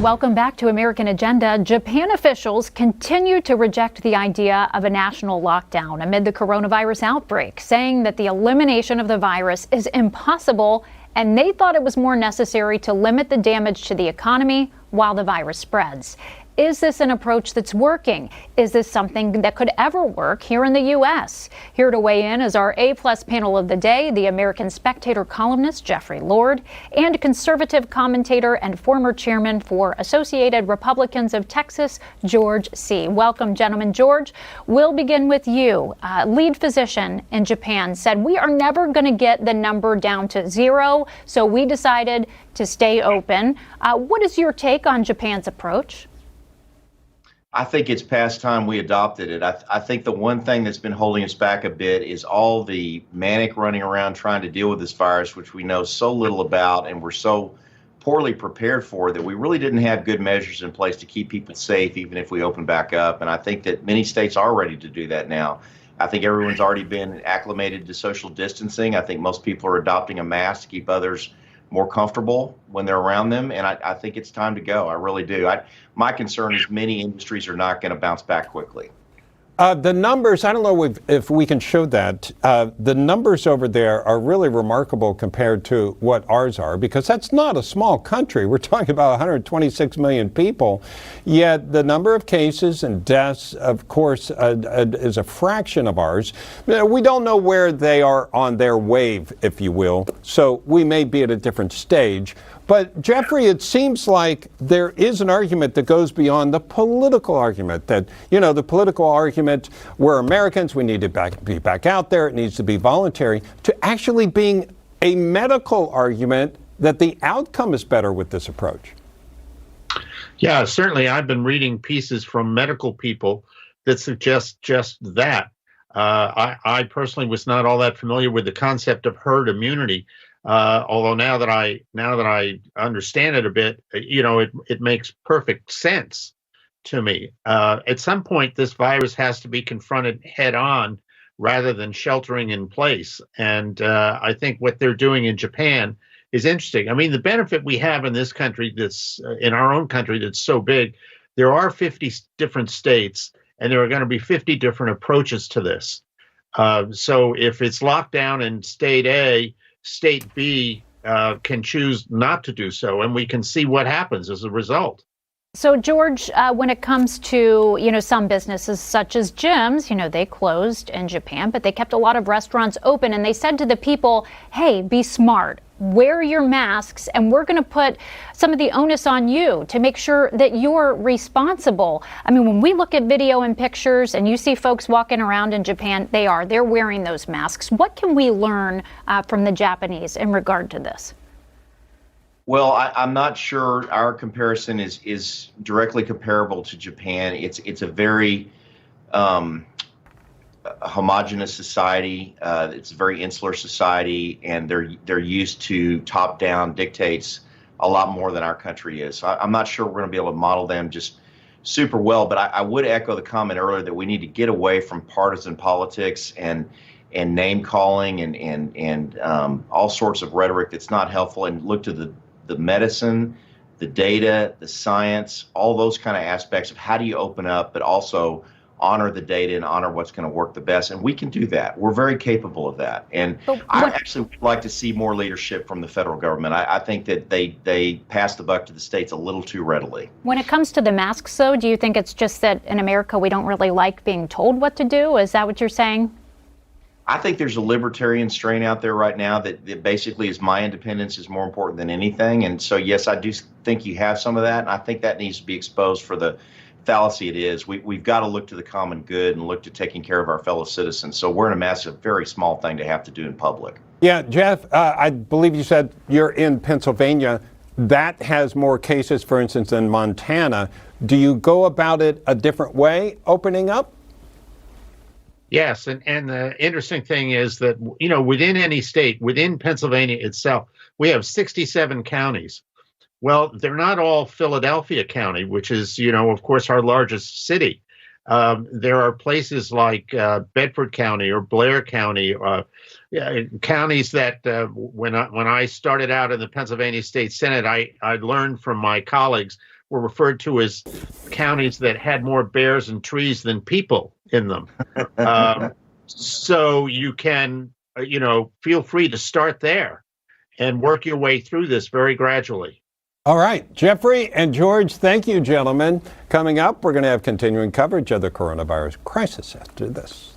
Welcome back to American Agenda. Japan officials continue to reject the idea of a national lockdown amid the coronavirus outbreak, saying that the elimination of the virus is impossible, and they thought it was more necessary to limit the damage to the economy while the virus spreads. Is this an approach that's working? Is this something that could ever work here in the U.S.? Here to weigh in is our A-plus panel of the day, the American Spectator columnist Jeffrey Lord, and conservative commentator and former chairman for Associated Republicans of Texas, George See. Welcome, gentlemen. George, we'll begin with you. Lead physician in Japan said, we are never going to get the number down to zero, so we decided to stay open. What is your take on Japan's approach? I think it's past time we adopted it. I think the one thing that's been holding us back a bit is all the manic running around trying to deal with this virus, which we know so little about and we're so poorly prepared for, that we really didn't have good measures in place to keep people safe, even if we open back up. And I think that many states are ready to do that now. I think everyone's already been acclimated to social distancing. I think most people are adopting a mask to keep others more comfortable when they're around them, and I think it's time to go. I really do. My concern is many industries are not going to bounce back quickly. The numbers, I don't know if we can show that. The numbers over there are really remarkable compared to what ours are, because that's not a small country. We're talking about 126 million people, yet the number of cases and deaths, of course, is a fraction of ours. We don't know where they are on their wave, if you will, so we may be at a different stage. But, Jeffrey, it seems like there is an argument that goes beyond the political argument, that, you know, the political argument, we're Americans, we need to be back out there, it needs to be voluntary, to actually being a medical argument that the outcome is better with this approach. Yeah, certainly. I've been reading pieces from medical people that suggest just that. I personally was not all that familiar with the concept of herd immunity. Although now that I understand it a bit, you know, it makes perfect sense to me. At some point, this virus has to be confronted head on rather than sheltering in place. And I think what they're doing in Japan is interesting. I mean, the benefit we have in this country, that's in our own country, that's so big, there are 50 different states, and there are going to be 50 different approaches to this. So if it's locked down in state A, state B can choose not to do so, and we can see what happens as a result. So, George, when it comes to, you know, some businesses such as gyms, you know, they closed in Japan, but they kept a lot of restaurants open, and they said to the people, hey, be smart, wear your masks, and we're going to put some of the onus on you to make sure that you're responsible. I mean, when we look at video and pictures and you see folks walking around in Japan, they're wearing those masks. What can we learn from the Japanese in regard to this? Well, I'm not sure our comparison is directly comparable to Japan. It's a very homogenous society. It's a very insular society, and they're used to top-down dictates a lot more than our country is. So I'm not sure we're going to be able to model them just super well. But I would echo the comment earlier that we need to get away from partisan politics and name calling and all sorts of rhetoric that's not helpful, and look to the medicine, the data, the science, all those kind of aspects of how do you open up, but also honor the data and honor what's going to work the best. And we can do that. We're very capable of that. And I actually would like to see more leadership from the federal government. I think that they pass the buck to the states a little too readily. When it comes to the masks, though, do you think it's just that in America we don't really like being told what to do? Is that what you're saying? I think there's a libertarian strain out there right now that basically is my independence is more important than anything. And so, yes, I do think you have some of that. And I think that needs to be exposed for the fallacy it is. We've got to look to the common good and look to taking care of our fellow citizens. So we're in a massive, very small thing to have to do in public. Yeah, Jeff, I believe you said you're in Pennsylvania. That has more cases, for instance, than Montana. Do you go about it a different way, opening up? Yes, and the interesting thing is that, you know, within any state, within Pennsylvania itself, we have 67 counties. Well, they're not all Philadelphia County, which is, you know, of course, our largest city. There are places like Bedford County or Blair County, counties that when I started out in the Pennsylvania State Senate, I learned from my colleagues were referred to as counties that had more bears and trees than people in them. So you can, feel free to start there and work your way through this very gradually. All right, Jeffrey and George, thank you, gentlemen. Coming up, we're going to have continuing coverage of the coronavirus crisis after this.